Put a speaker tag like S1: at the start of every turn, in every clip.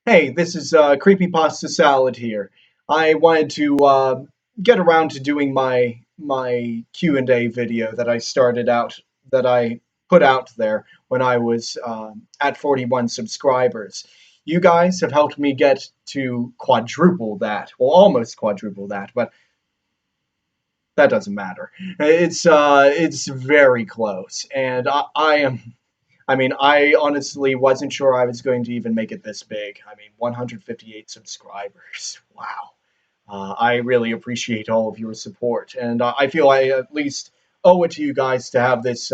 S1: Hey, this is Creepypasta Salad here. I wanted to get around to doing my Q&A video that I put out there when I was at 41 subscribers. You guys have helped me get to quadruple that, well, almost quadruple that, but that doesn't matter. It's very close, and I honestly wasn't sure I was going to even make it this big. 158 subscribers. Wow. I really appreciate all of your support, and I feel I at least owe it to you guys to have this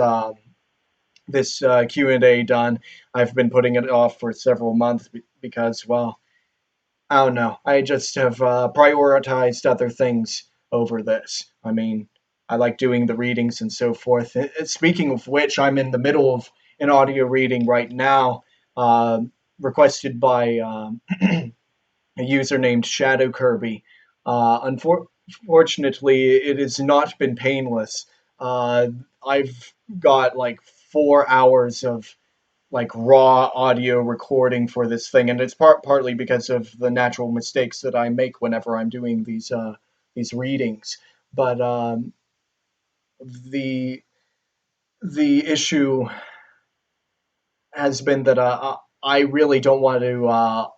S1: Q&A done. I've been putting it off for several months because, well, I don't know. I just have prioritized other things over this. I like doing the readings and so forth. Speaking of which, I'm in the middle of an audio reading right now, uh, requested by a user named Shadow Kirby. Unfortunately, it has not been painless. Uh, I've got like 4 hours of like raw audio recording for this thing, and it's partly because of the natural mistakes that I make whenever I'm doing these readings. But the the issue has been that I really don't want to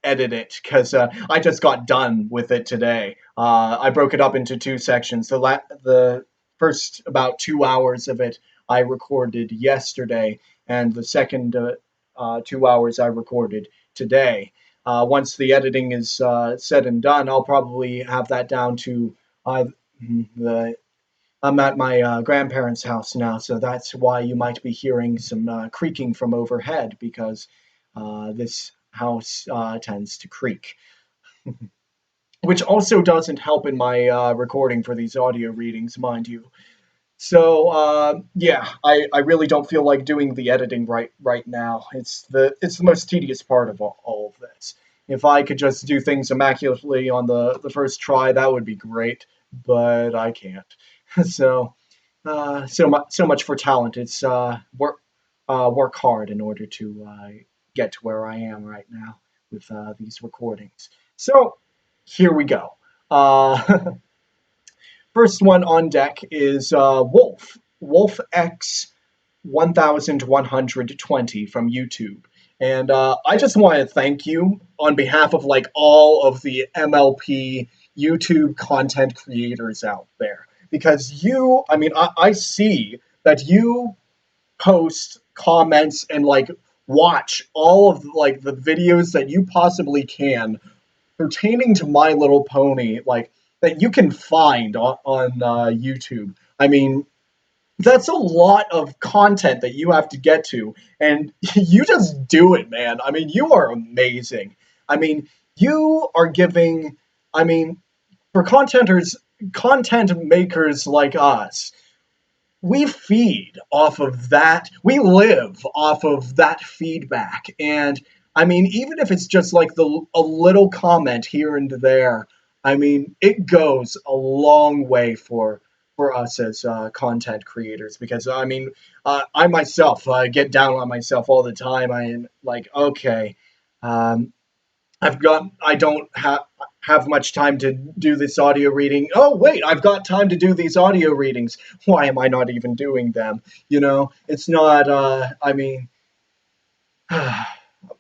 S1: edit it because I just got done with it today. I broke it up into two sections. The first about 2 hours of it I recorded yesterday, and the second 2 hours I recorded today. Once the editing is said and done, I'll probably have that down to uh, the. I'm at my grandparents' house now, so that's why you might be hearing some creaking from overhead because this house tends to creak, which also doesn't help in my recording for these audio readings, mind you. So yeah, I really don't feel like doing the editing right now. It's the most tedious part of all of this. If I could just do things immaculately on the first try, that would be great, but I can't. So so much for talent. It's work hard in order to get to where I am right now with these recordings. So here we go. Uh, First one on deck is Wolf X 1120 from YouTube. And I just want to thank you on behalf of like all of the MLP YouTube content creators out there because I see that you post comments and like watch all of like the videos that you possibly can pertaining to My Little Pony, like that you can find on YouTube. That's a lot of content that you have to get to, and you just do it, man. You are amazing. I mean, you are giving. I mean, for content makers like us, we feed off of that. We live off of that feedback. And even if it's just like a little comment here and there, it goes a long way for us as content creators because I myself get down on myself all the time. I'm like, okay, um, I don't have much time to do this audio reading. Oh, wait, I've got time to do these audio readings. Why am I not even doing them? It's not,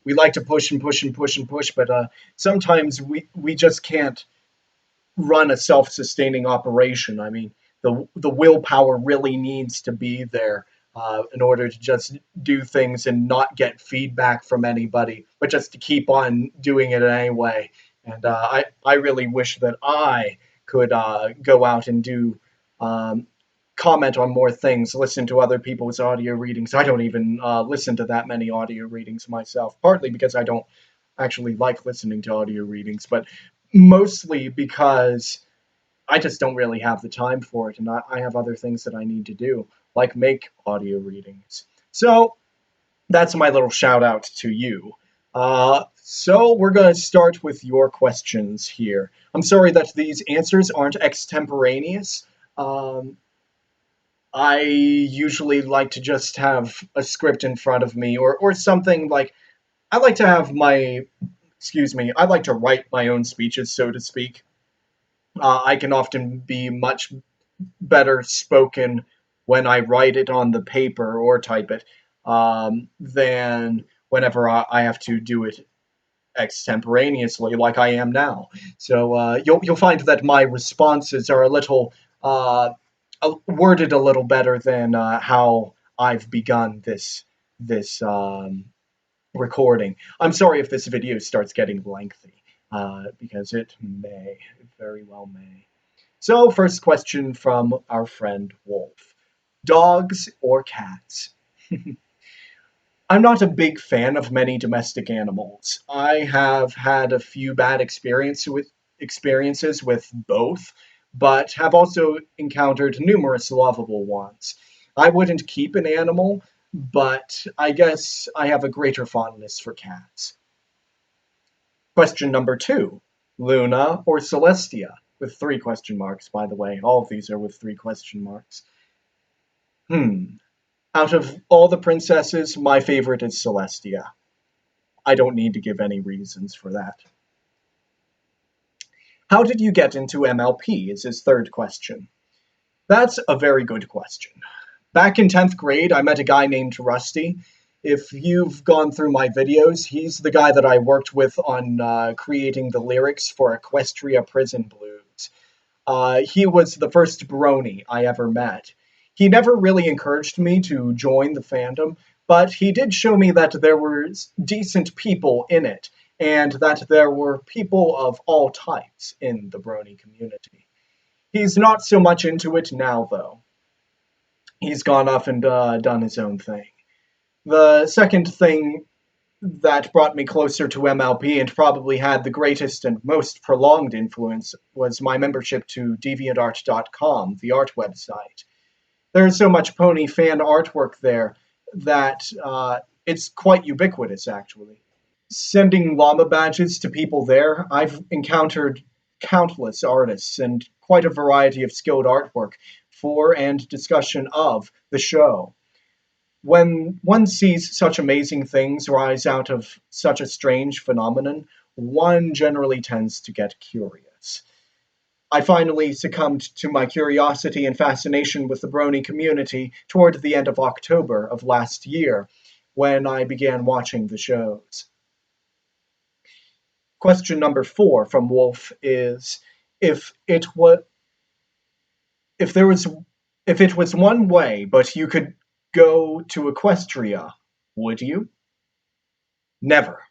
S1: we like to push and push and push and push, but sometimes we just can't run a self-sustaining operation. The willpower really needs to be there in order to just do things and not get feedback from anybody, but just to keep on doing it anyway. And I really wish that I could go out and do um, comment on more things, listen to other people's audio readings. I don't even listen to that many audio readings myself, partly because I don't actually like listening to audio readings, but mostly because I just don't really have the time for it, and I have other things that I need to do, like make audio readings. So that's my little shout out to you. So we're going to start with your questions here. I'm sorry that these answers aren't extemporaneous. Um, I usually like to just have a script in front of me or something like I like to have my, excuse me, I like to write my own speeches, so to speak. I can often be much better spoken when I write it on the paper or type it than whenever I have to do it extemporaneously like I am now. So you'll find that my responses are a little worded a little better than how I've begun this recording. I'm sorry if this video starts getting lengthy because it very well may. So first question from our friend Wolf: dogs or cats? I'm not a big fan of many domestic animals. I have had a few bad experiences with both, but have also encountered numerous lovable ones. I wouldn't keep an animal, but I guess I have a greater fondness for cats. Question number two: Luna or Celestia? With three question marks, by the way. All of these are with three question marks. Hmm. Out of all the princesses, my favorite is Celestia. I don't need to give any reasons for that. How did you get into MLP? Is his third question. That's a very good question. Back in 10th grade, I met a guy named Rusty. If you've gone through my videos, he's the guy that I worked with on creating the lyrics for Equestria Prison Blues. He was the first brony I ever met. He never really encouraged me to join the fandom, but he did show me that there were decent people in it, and that there were people of all types in the brony community. He's not so much into it now, though. He's gone off and done his own thing. The second thing that brought me closer to MLP and probably had the greatest and most prolonged influence was my membership to DeviantArt.com, the art website. There's so much pony fan artwork there that it's quite ubiquitous, actually. Sending llama badges to people there, I've encountered countless artists and quite a variety of skilled artwork for and discussion of the show. When one sees such amazing things rise out of such a strange phenomenon, one generally tends to get curious. I finally succumbed to my curiosity and fascination with the Brony community toward the end of October of last year, when I began watching the shows. Question number 4 from Wolf is: if it was if there was if it was one way, but you could go to Equestria, would you? Never,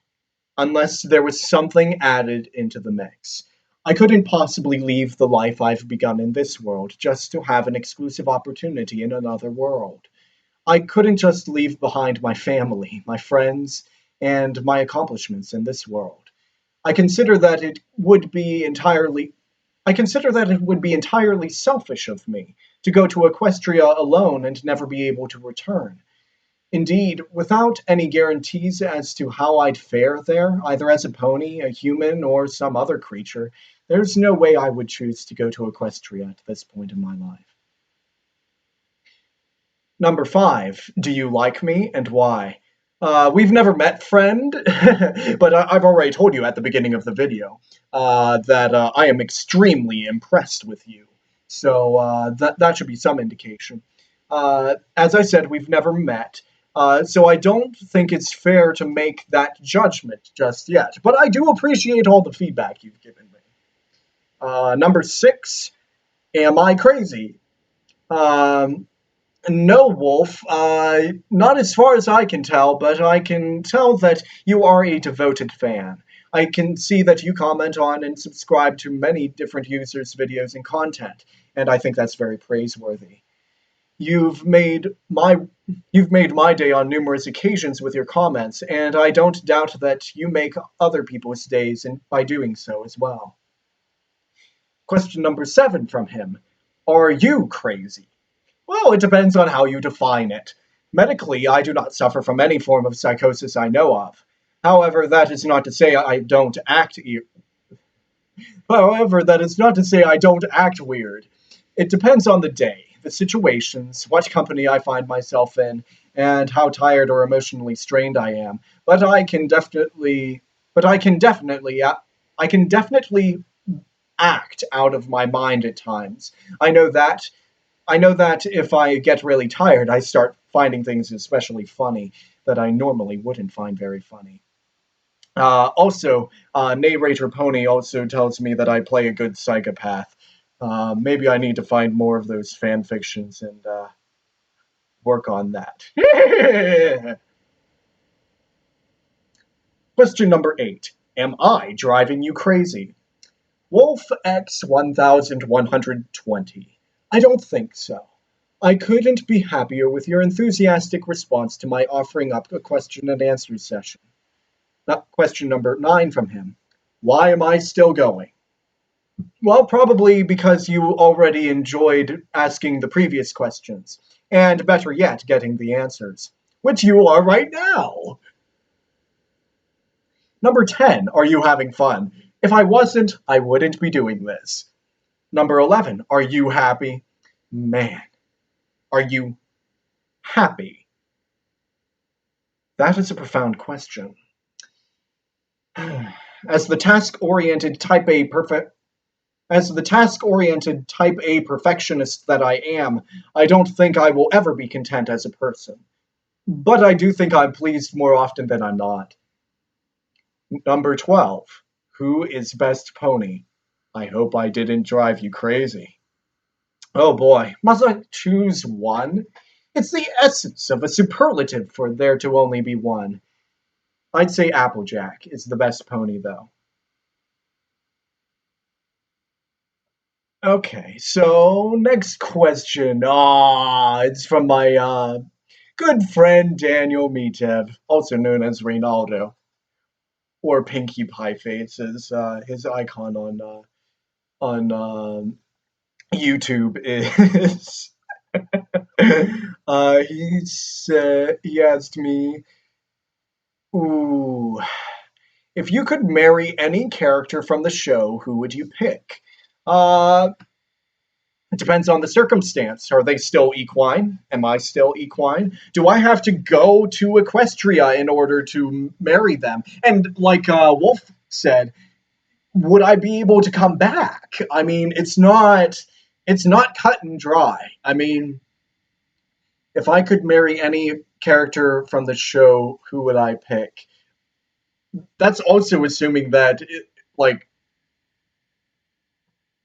S1: unless there was something added into the mix. I couldn't possibly leave the life I've begun in this world just to have an exclusive opportunity in another world. I couldn't just leave behind my family, my friends, and my accomplishments in this world. I consider that it would be entirely I consider that it would be entirely selfish of me to go to Equestria alone and never be able to return. Indeed, without any guarantees as to how I'd fare there, either as a pony, a human, or some other creature, there's no way I would choose to go to Equestria at this point in my life. Number 5, do you like me and why? We've never met, friend, but I've already told you at the beginning of the video that I am extremely impressed with you. So that should be some indication. As I said, we've never met, so I don't think it's fair to make that judgment just yet. But I do appreciate all the feedback you've given me. Number 6, am I crazy? Um, no, Wolf, not as far as I can tell, but I can tell that you are a devoted fan. I can see that you comment on and subscribe to many different users' videos and content, and I think that's very praiseworthy. You've made my you've made my day on numerous occasions with your comments, and I don't doubt that you make other people's days by doing so as well. Question number 7 from him: are you crazy? Well, it depends on how you define it. Medically, I do not suffer from any form of psychosis I know of. However, that is not to say I don't act However, that is not to say I don't act weird. It depends on the day, the situations, what company I find myself in, and how tired or emotionally strained I am. But I can definitely act out of my mind at times. I know that I know that if I get really tired, I start finding things especially funny that I normally wouldn't find very funny. Narrator Pony also tells me that I play a good psychopath. Maybe I need to find more of those fan fictions and work on that. Question number 8. Am I driving you crazy? Wolf X 1120. I don't think so. I couldn't be happier with your enthusiastic response to my offering up a question and answer session. Question number 9 from him. Why am I still going? Well, probably because you already enjoyed asking the previous questions, and better yet, getting the answers, which you are right now. Number 10, are you having fun? If I wasn't, I wouldn't be doing this. Number 11, are you happy? Man, are you happy? That is a profound question. As the task-oriented type A perfect As the task-oriented type A perfectionist that I am, I don't think I will ever be content as a person. But I do think I'm pleased more often than I'm not. Number 12. Who is best pony? I hope I didn't drive you crazy. Oh boy, must I choose one? It's the essence of a superlative for there to only be one. I'd say Applejack is the best pony, though. Okay, so next question. It's from my good friend Daniel Mitev, also known as Reynaldo, or Pinkie Pie Face, as his icon on YouTube is. He asked me, "Ooh, if you could marry any character from the show, who would you pick?" Uh, It depends on the circumstance. Are they still equine? Am I still equine? Do I have to go to Equestria in order to marry them? And like Wolf said, would I be able to come back? I mean, it's not cut and dry. I mean, if I could marry any character from the show, who would I pick? That's also assuming that like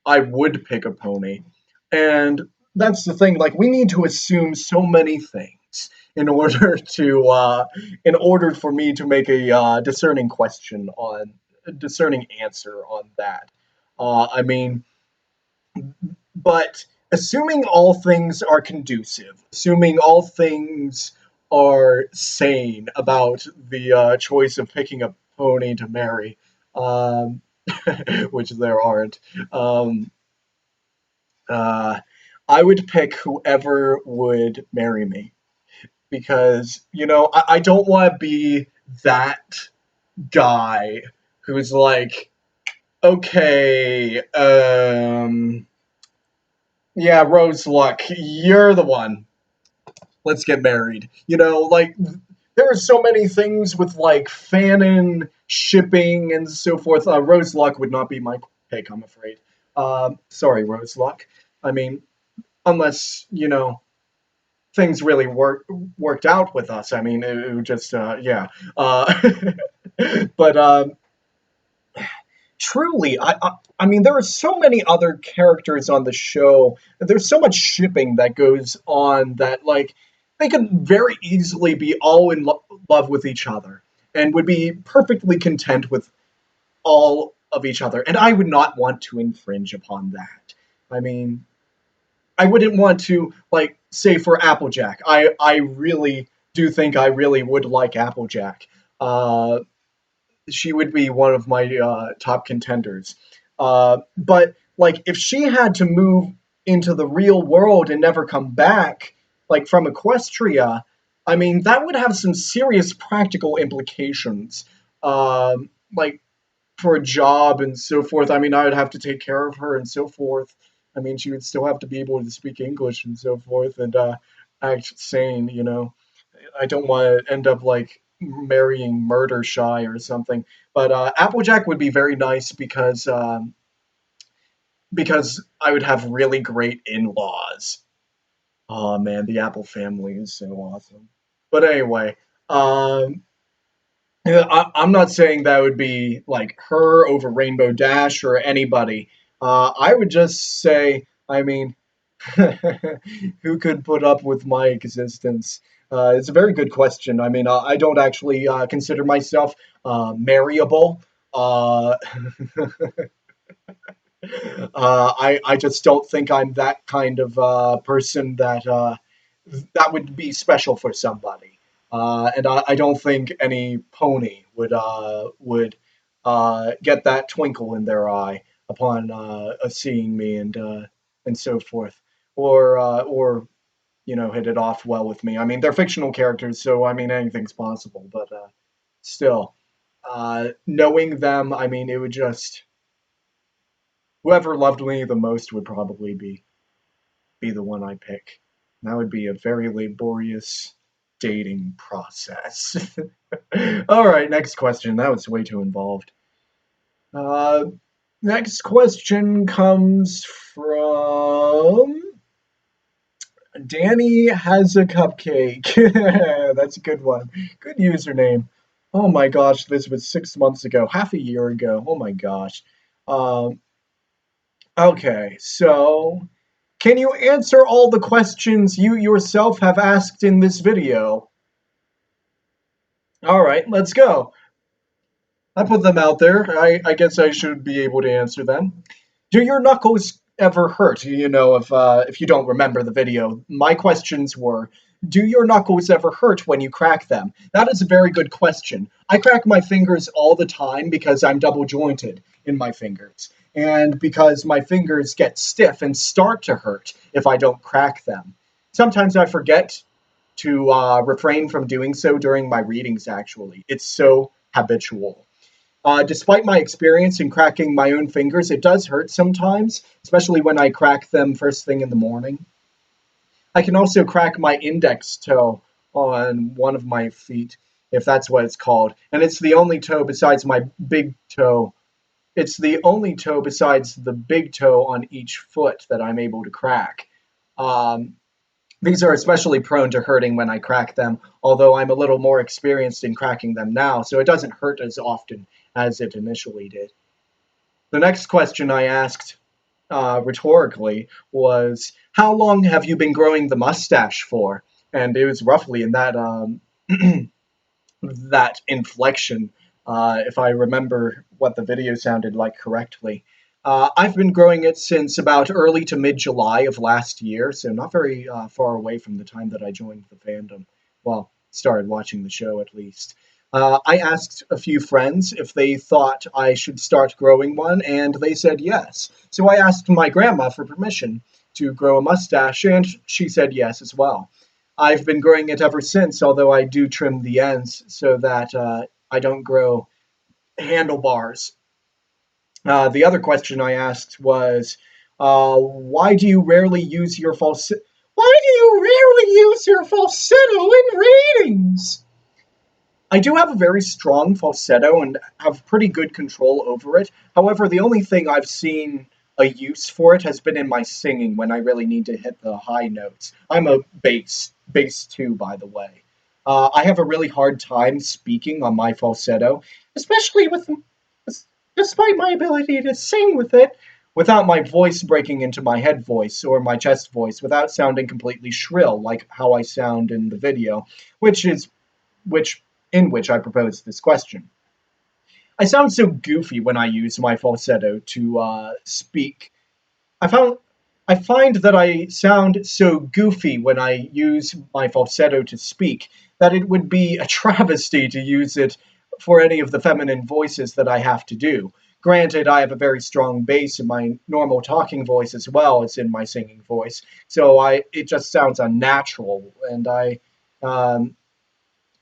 S1: I would pick a pony. And that's the thing, like we need to assume so many things in order to in order for me to make a discerning answer on that. I mean, but assuming all things are conducive, assuming all things are sane about the choice of picking a pony to marry, um, which there aren't. Um, uh, I would pick whoever would marry me because I don't want to be that guy who's like, okay, yeah, Rose Luck, you're the one. Let's get married. Like there are so many things with like fanon shipping and so forth. Rose Luck would not be my pick, I'm afraid. Sorry, Rose Luck. I mean, unless things really worked out with us. I mean, it would just yeah. But truly, I mean, there are so many other characters on the show. There's so much shipping that goes on that like they could very easily be all in love with each other and would be perfectly content with all of each other. And I would not want to infringe upon that. I mean, I wouldn't want to like say for Applejack. I really do think I really would like Applejack. Uh, she would be one of my top contenders. But like if she had to move into the real world and never come back, like from Equestria, I mean that would have some serious practical implications. Like for a job and so forth. I mean, I would have to take care of her and so forth. I mean, she would still have to be able to speak English and so forth and act sane. I don't want to end up like marrying Murder Shy or something. But Applejack would be very nice because I would have really great in-laws. Oh man, the Apple family is so awesome. But anyway, um, yeah, I'm not saying that would be like her over Rainbow Dash or anybody. I would just say, I mean, who could put up with my existence? It's a very good question. I mean, I don't actually consider myself marryable. Uh, I just don't think I'm that kind of person that would be special for somebody. And I don't think any pony would get that twinkle in their eye upon seeing me and so forth, or hit it off well with me. I mean, they're fictional characters, so I mean anything's possible. But still, knowing them, I mean, it would just whoever loved me the most would probably be the one I pick. That would be a very laborious dating process. All right, next question. That was way too involved. Uh, Next question comes from Danny has a cupcake. That's a good one. Good username. Oh my gosh, this was 6 months ago, half a year ago. Oh my gosh. Um, okay, so can you answer all the questions you yourself have asked in this video? All right, let's go. I put them out there. I guess I should be able to answer them. Do your knuckles ever hurt? If you don't remember the video, my questions were: do your knuckles ever hurt when you crack them? That is a very good question. I crack my fingers all the time because I'm double jointed in my fingers, and because my fingers get stiff and start to hurt if I don't crack them. Sometimes I forget to refrain from doing so during my readings. Actually, it's so habitual. Despite my experience in cracking my own fingers, it does hurt sometimes, especially when I crack them first thing in the morning. I can also crack my index toe on one of my feet, if that's what it's called. And it's the only toe besides my big toe. It's the only toe besides the big toe on each foot that I'm able to crack. Um, these are especially prone to hurting when I crack them, although I'm a little more experienced in cracking them now, so it doesn't hurt as often as it initially did. The next question I asked rhetorically was, "How long have you been growing the mustache for?" And it was roughly in that inflection, if I remember what the video sounded like correctly. I've been growing it since about early to mid July of last year, so not very far away from the time that I joined the fandom. Well, started watching the show at least. I asked a few friends if they thought I should start growing one, and they said yes. So I asked my grandma for permission to grow a mustache, and she said yes as well. I've been growing it ever since, although I do trim the ends so that I don't grow handlebars. The other question I asked was, why do you rarely use your falsetto? Why do you rarely use your falsetto in readings? I do have a very strong falsetto and have pretty good control over it. However, the only thing I've seen a use for it has been in my singing when I really need to hit the high notes. I'm a bass too, by the way. I have a really hard time speaking on my falsetto, especially despite my ability to sing with it, without my voice breaking into my head voice or my chest voice, without sounding completely shrill like how I sound in the video, which is which in which I proposed this question. I sound so goofy when I use my falsetto to speak. I found I find that I sound so goofy when I use my falsetto to speak that it would be a travesty to use it for any of the feminine voices that I have to do. Granted, I have a very strong bass in my normal talking voice as well as in my singing voice, so it just sounds unnatural, and um,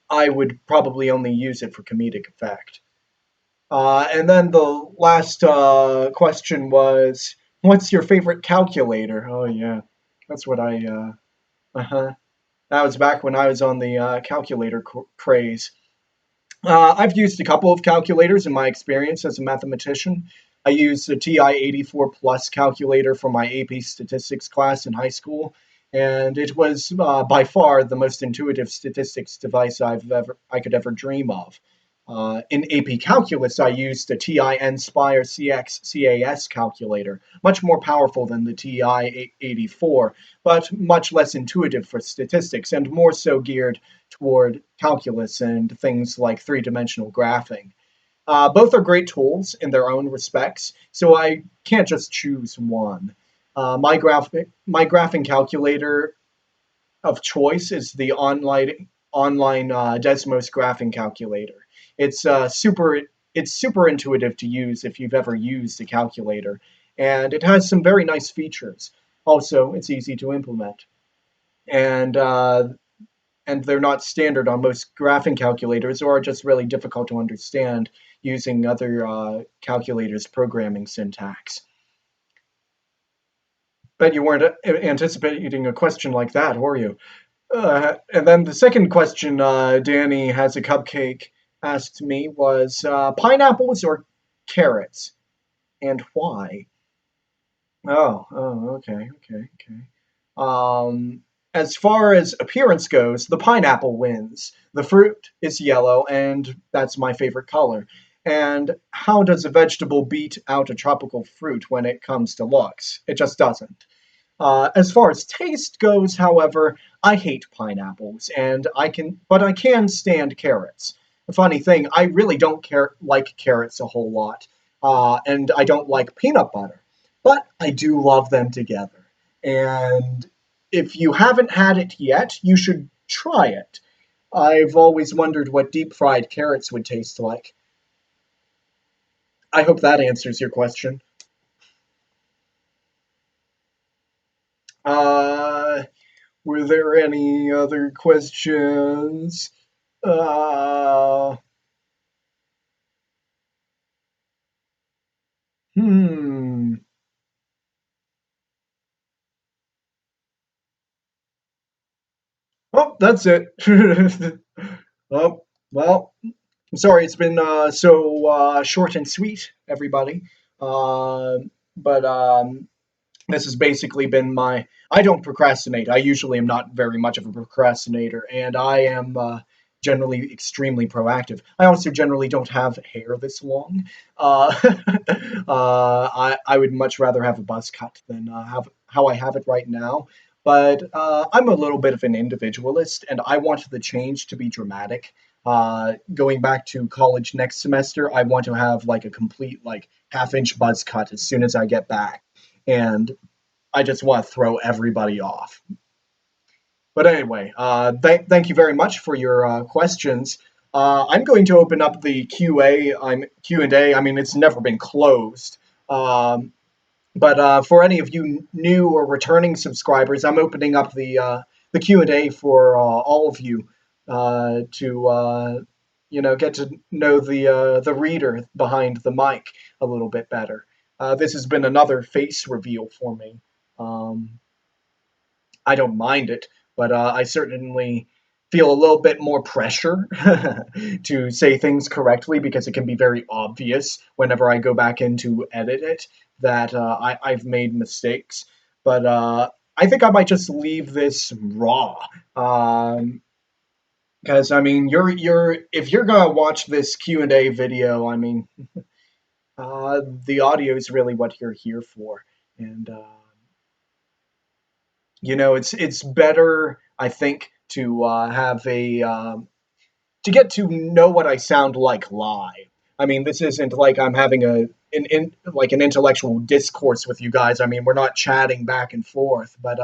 S1: I would probably only use it for comedic effect. And then the last question was, "What's your favorite calculator?" Oh yeah, that's what I. Uh huh. That was back when I was on the calculator craze. I've used a couple of calculators in my experience as a mathematician. I used the TI-84 Plus calculator for my AP statistics class in high school, and it was by far the most intuitive statistics device I could ever dream of. In AP Calculus, I used the TI Nspire CX CAS calculator, much more powerful than the TI-84, but much less intuitive for statistics and more so geared toward calculus and things like three-dimensional graphing. Both are great tools in their own respects, so I can't just choose one. My graphing calculator of choice is the online Desmos graphing calculator. It's super intuitive to use if you've ever used a calculator, and it has some very nice features. Also, it's easy to implement, and they're not standard on most graphing calculators or are just really difficult to understand using other calculators programming syntax. Bet you weren't anticipating a question like that, were you? And then the second question Danny has a cupcake asked me was pineapples or carrots, and why? Okay. As far as appearance goes, the pineapple wins. The fruit is yellow, and that's my favorite color. And how does a vegetable beat out a tropical fruit when it comes to looks? It just doesn't. As far as taste goes, however, I hate pineapples, but I can stand carrots. The funny thing, I really don't like carrots a whole lot, and I don't like peanut butter, but I do love them together. And if you haven't had it yet, you should try it. I've always wondered what deep fried carrots would taste like. I hope that answers your question. Uh, were there any other questions? Uh, hmm. Oh, that's it. Oh, well, I'm sorry it's been so short and sweet, everybody. Uh, but This has basically been my. I don't procrastinate. I usually am not very much of a procrastinator, and I am generally extremely proactive. I also generally don't have hair this long. I would much rather have a buzz cut than have how I have it right now. But I'm a little bit of an individualist, and I want the change to be dramatic. Going back to college next semester, I want to have like a complete like half-inch buzz cut as soon as I get back, and I just want to throw everybody off. But anyway, thank you very much for your questions. I'm going to open up the Q&A. I mean, it's never been closed. Um, but For any of you new or returning subscribers, I'm opening up the Q&A for all of you to get to know the reader behind the mic a little bit better. This has been another face reveal for me. Um, I don't mind it, but I certainly feel a little bit more pressure to say things correctly because it can be very obvious whenever I go back in to edit it that I've made mistakes. But I think I might just leave this raw. Because I mean, you're if you're gonna watch this Q&A video, I mean, the audio is really what you're here for, and it's better, I think, to have a to get to know what I sound like live. I mean, this isn't like I'm having like an intellectual discourse with you guys. I mean, we're not chatting back and forth, but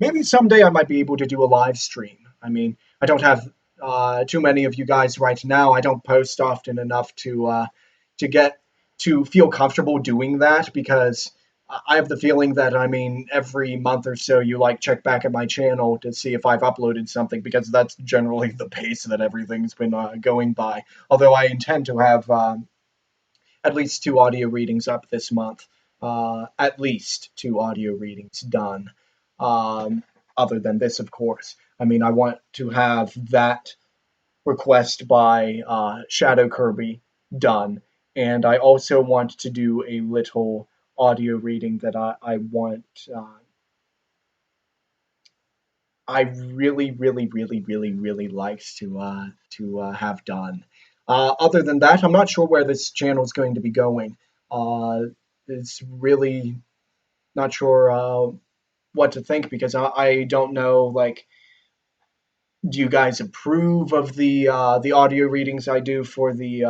S1: maybe someday I might be able to do a live stream. I mean, I don't have too many of you guys right now. I don't post often enough to get to feel comfortable doing that because I have the feeling that I mean every month or so you like check back at my channel to see if I've uploaded something because that's generally the pace that everything's been going by. Although I intend to have at least two audio readings up this month, at least two audio readings done. Um, Other than this, of course. I mean, I want to have that request by Shadow Kirby done, and I also want to do a little audio reading that I want. I really, really, really, really, really likes to have done. Other than that, I'm not sure where this channel is going to be going. Uh, it's really not sure what to think because I don't know. Like, do you guys approve of the audio readings I do for the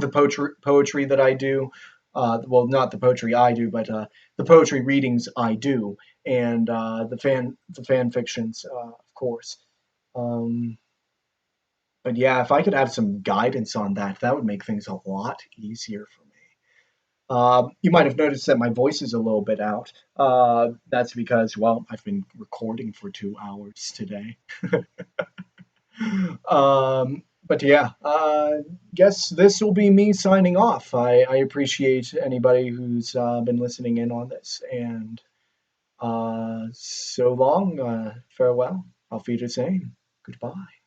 S1: poetry that I do? Well, not the poetry I do, but the poetry readings I do, and the fan fictions, of course. Um, but yeah, if I could have some guidance on that, that would make things a lot easier for me. You might have noticed that my voice is a little bit out. That's because, well, I've been recording for 2 hours today. But yeah, guess this will be me signing off. I appreciate anybody who's been listening in on this. And so long, farewell. Auf Wiedersehen. Goodbye.